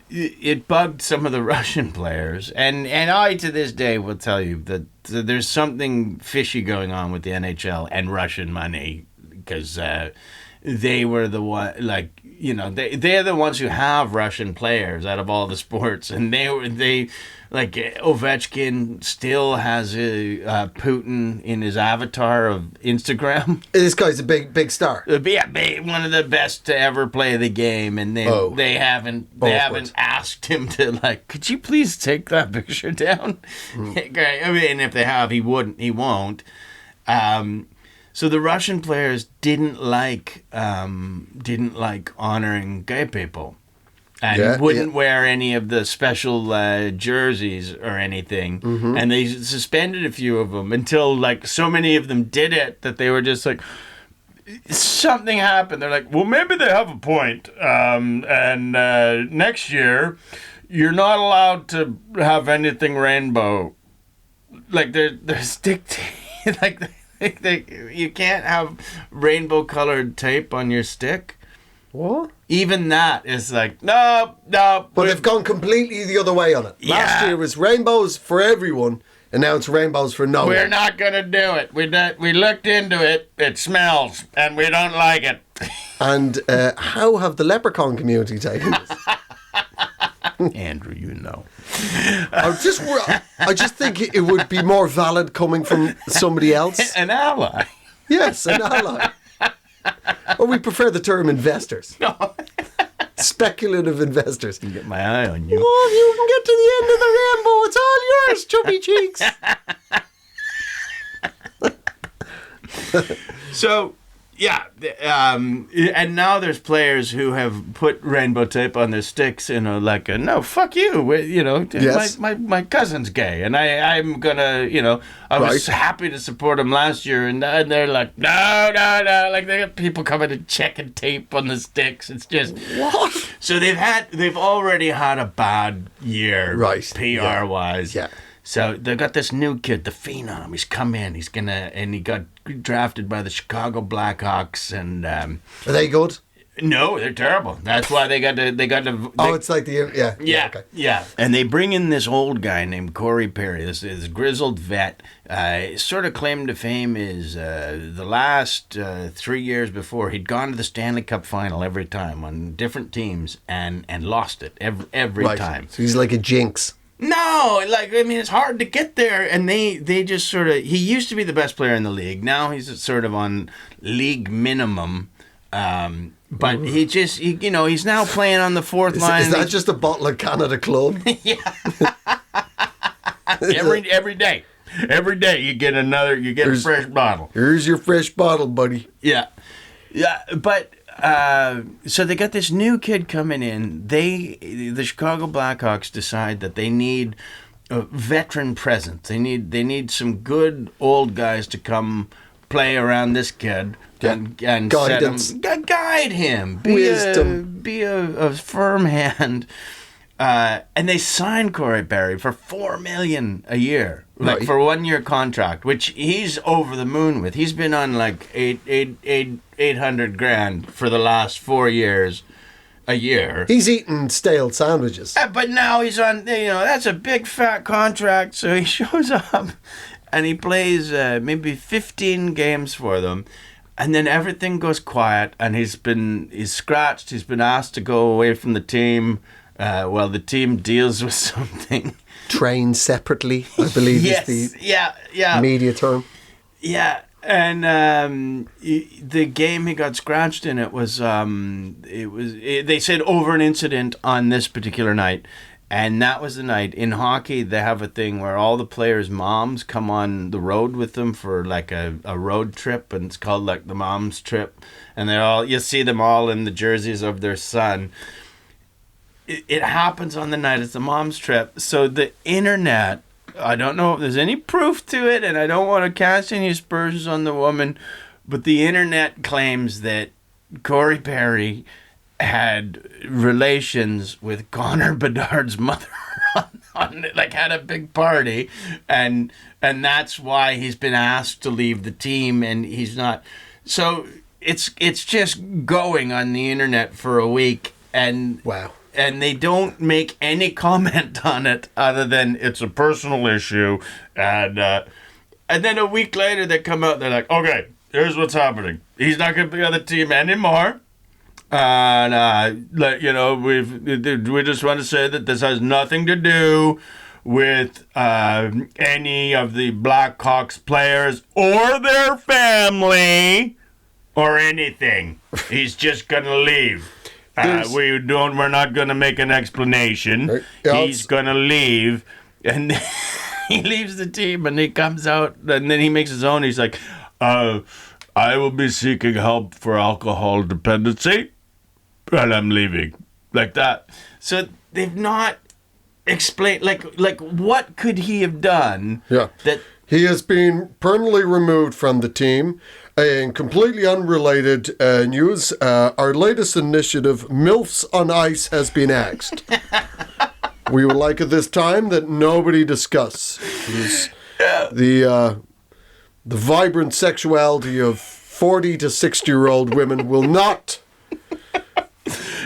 it bugged some of the Russian players. And I to this day will tell you that there's something fishy going on with the NHL and Russian money, because they were the one, like, you know, they're the ones who have Russian players out of all the sports, and they like Ovechkin still has Putin in his avatar of Instagram. This guy's a big star. Yeah, one of the best to ever play the game, and they haven't asked him to, like, could you please take that picture down? I mean, if they have, he won't. So the Russian players didn't like honoring gay people, and wouldn't wear any of the special jerseys or anything. Mm-hmm. And they suspended a few of them until, like, so many of them did it that they were just like, something happened. They're like, well, maybe they have a point. And next year, you're not allowed to have anything rainbow. Like, they're dictating, like, you can't have rainbow-colored tape on your stick. What? Even that is like, no. But they've gone completely the other way on it. Yeah. Last year was rainbows for everyone, and now it's rainbows for no one. We're not going to do it. We looked into it. It smells, and we don't like it. And how have the leprechaun community taken this? Andrew, you know. I just think it would be more valid coming from somebody else. An ally. Yes, an ally. Or we prefer the term investors. No. Speculative investors. Get my eye on you. Oh, you can get to the end of the rainbow. It's all yours, chubby cheeks. So, yeah, and now there's players who have put rainbow tape on their sticks in no, fuck you, you know, yes. my cousin's gay, and I'm gonna, you know, I was happy to support him last year, and they're like, no, like they got people coming and checking tape on the sticks. It's just what? So they've already had a bad year, right? PR wise, yeah. So they got this new kid, the Phenom. He's come in. He got drafted by the Chicago Blackhawks, and are they good? No, they're terrible. That's why they got to. Oh, it's like yeah. Okay. Yeah. And they bring in this old guy named Corey Perry, this grizzled vet. Sort of claim to fame is the last 3 years before he'd gone to the Stanley Cup final every time on different teams and lost it every time. So he's like a jinx. No, like, I mean, it's hard to get there, and they just sort of, he used to be the best player in the league. Now he's sort of on league minimum, but he's now playing on the fourth line. Is that just a bottle of Canada Club? Yeah. Every day you get a fresh bottle. Here's your fresh bottle, buddy. Yeah, but. So they got this new kid coming in. The Chicago Blackhawks decide that they need a veteran presence. They need some good old guys to come play around this kid and guide him. Wisdom. Be a firm hand. And they signed Corey Perry for $4 million a year, like for a 1-year contract, which he's over the moon with. He's been on like $800,000 for the last 4 years a year. He's eating stale sandwiches. But now he's on. That's a big fat contract. So he shows up, and he plays maybe 15 games for them. And then everything goes quiet, and he's scratched. He's been asked to go away from the team. Well, the team deals with something. Trained separately, I believe, yes, is the yeah. media term. Yeah, And the game he got scratched in it was they said over an incident on this particular night, and that was the night. In hockey, they have a thing where all the players' moms come on the road with them for like a road trip, and it's called like the mom's trip, and you see them all in the jerseys of their son. It happens on the night it's the mom's trip, so the internet. I don't know if there's any proof to it, and I don't want to cast any aspersions on the woman, but the internet claims that Corey Perry had relations with Connor Bedard's mother had a big party, and that's why he's been asked to leave the team, and he's not. So it's just going on the internet for a week, and wow. And they don't make any comment on it other than it's a personal issue. And then a week later they come out and they're like, okay, here's what's happening. He's not going to be on the team anymore. And, we just want to say that this has nothing to do with any of the Blackhawks players or their family or anything. He's just going to leave. We're not going to make an explanation. He's going to leave, and he leaves the team, and he comes out, and then he makes his own. He's like, I will be seeking help for alcohol dependency, and I'm leaving. Like that. So they've not explained, like what could he have done? Yeah. That he has been permanently removed from the team. In completely unrelated news, our latest initiative, MILFs on Ice, has been axed. We would like at this time that nobody discuss the vibrant sexuality of 40 to 60-year-old women will not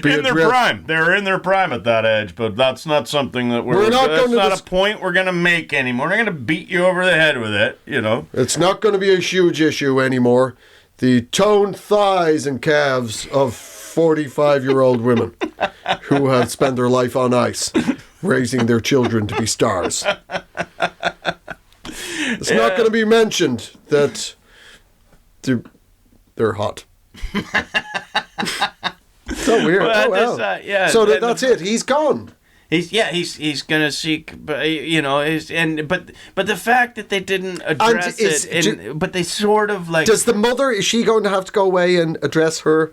be in their prime. They're in their prime at that age, but that's not something that that's not a point we're going to make anymore. We're not going to beat you over the head with it, you know. It's not going to be a huge issue anymore. The toned thighs and calves of 45-year-old women who have spent their life on ice, raising their children to be stars. It's not going to be mentioned that they're hot. So weird. Well, So that's it. He's gone. He's gonna seek, but but the fact that they didn't address but they sort of like. Does the mother, is she going to have to go away and address her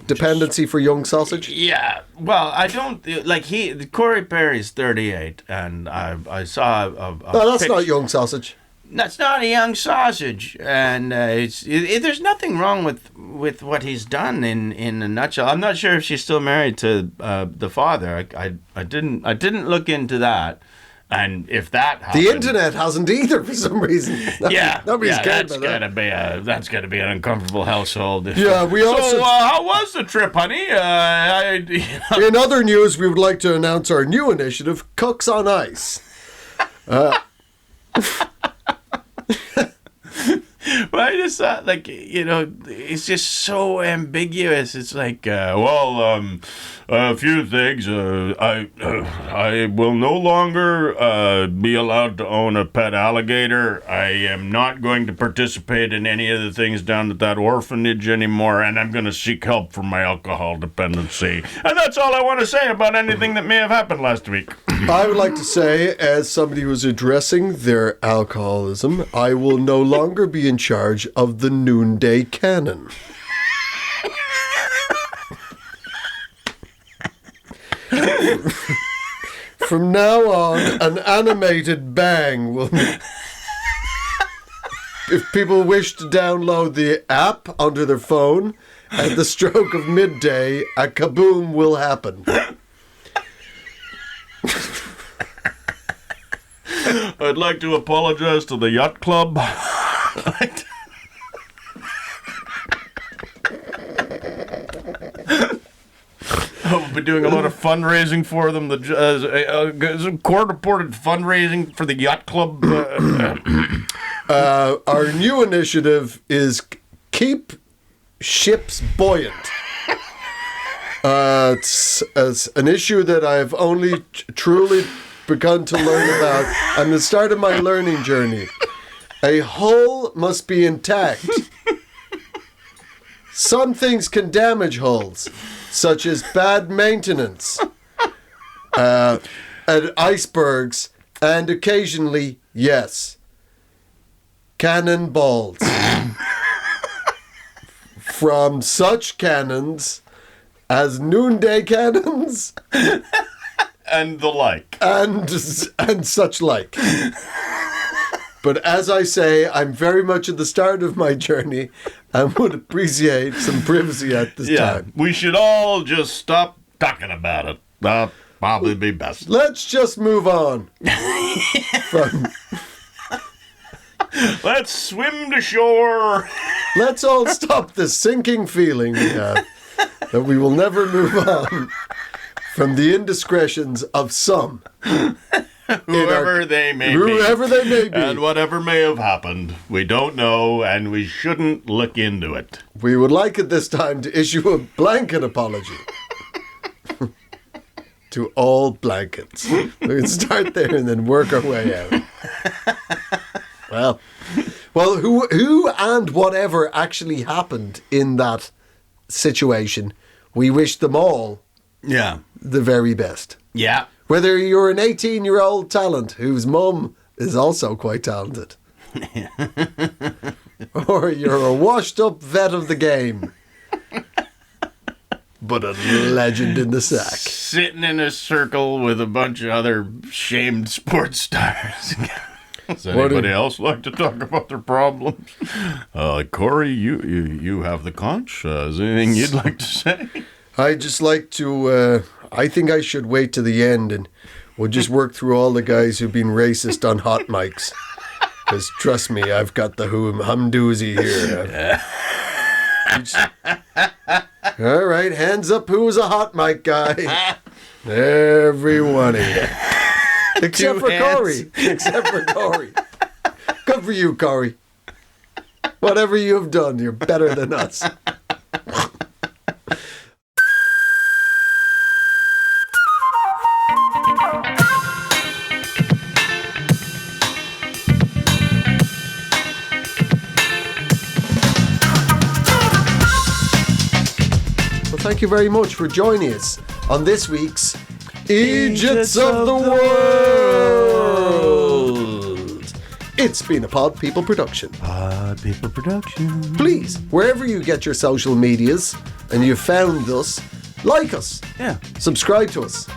dependency for young sausage? Yeah. Well, I don't like Corey Perry's 38, and I saw No, that's not young sausage. That's not a young sausage, and there's nothing wrong with what he's done in a nutshell. I'm not sure if she's still married to the father. I didn't look into that, and if that happened, the internet hasn't either for some reason. Nobody's cared about that. That's gonna be an uncomfortable household. We also. So how was the trip, honey? In other news, we would like to announce our new initiative, Cooks on Ice. But I just thought, it's just so ambiguous. It's like, a few things. I will no longer be allowed to own a pet alligator. I am not going to participate in any of the things down at that orphanage anymore, and I'm going to seek help for my alcohol dependency. And that's all I want to say about anything that may have happened last week. I would like to say, as somebody who's addressing their alcoholism, I will no longer be in charge of the noonday cannon. From now on, an animated bang will... If people wish to download the app onto their phone, at the stroke of midday, a kaboom will happen. I'd like to apologize to the yacht club. We've been doing a lot of fundraising for them. The court-reported fundraising for the yacht club. Our new initiative is Keep Ships Buoyant. It's an issue that I've only truly begun to learn about. I'm the start of my learning journey. A hull must be intact. Some things can damage hulls, such as bad maintenance, and icebergs, and occasionally, yes, cannonballs. From such cannons as noonday cannons And the like. and such like. But as I say, I'm very much at the start of my journey and would appreciate some privacy at this time. We should all just stop talking about it. That'd probably be best. Let's just move on from. Let's swim to shore. Let's all stop the sinking feeling we have that we will never move on from the indiscretions of some. Whoever they may be. And whatever may have happened. We don't know, and we shouldn't look into it. We would like at this time to issue a blanket apology to all blankets. We can start there and then work our way out. Well, who and whatever actually happened in that situation, we wish them all the very best. Yeah. Whether you're an 18-year-old talent whose mum is also quite talented, or you're a washed-up vet of the game, but a legend in the sack. Sitting in a circle with a bunch of other shamed sports stars. Does anybody else like to talk about their problems? Corey, you have the conch. Is there anything you'd like to say? I'd just like to, I think I should wait to the end and we'll just work through all the guys who've been racist on hot mics. Because trust me, I've got the humdoozy here. All right, hands up who's a hot mic guy. Every one of you. Except for Corey. Except for Corey. Good for you, Corey. Whatever you've done, you're better than us. Thank you very much for joining us on this week's Eejits of the World. It's been a Pod People production. Pod People production. Please, wherever you get your social medias and you've found us, like us. Yeah. Subscribe to us.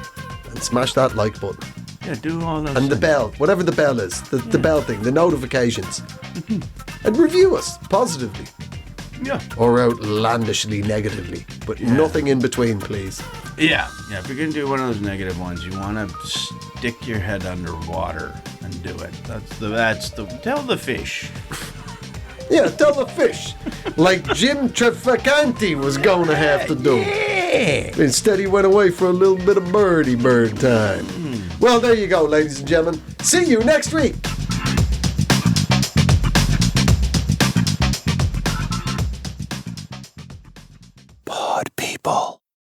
And smash that like button. Yeah, do all those And the things. bell, whatever the bell is. The bell thing, the notifications. And review us positively. Yeah. Or outlandishly negatively. But nothing in between, please. Yeah. If you're going to do one of those negative ones, you want to stick your head underwater and do it. That's the tell the fish. Yeah, tell the fish. Like Jim Traficanti was going to have to do. Yeah. Instead, he went away for a little bit of bird time. Well, there you go, ladies and gentlemen. See you next week.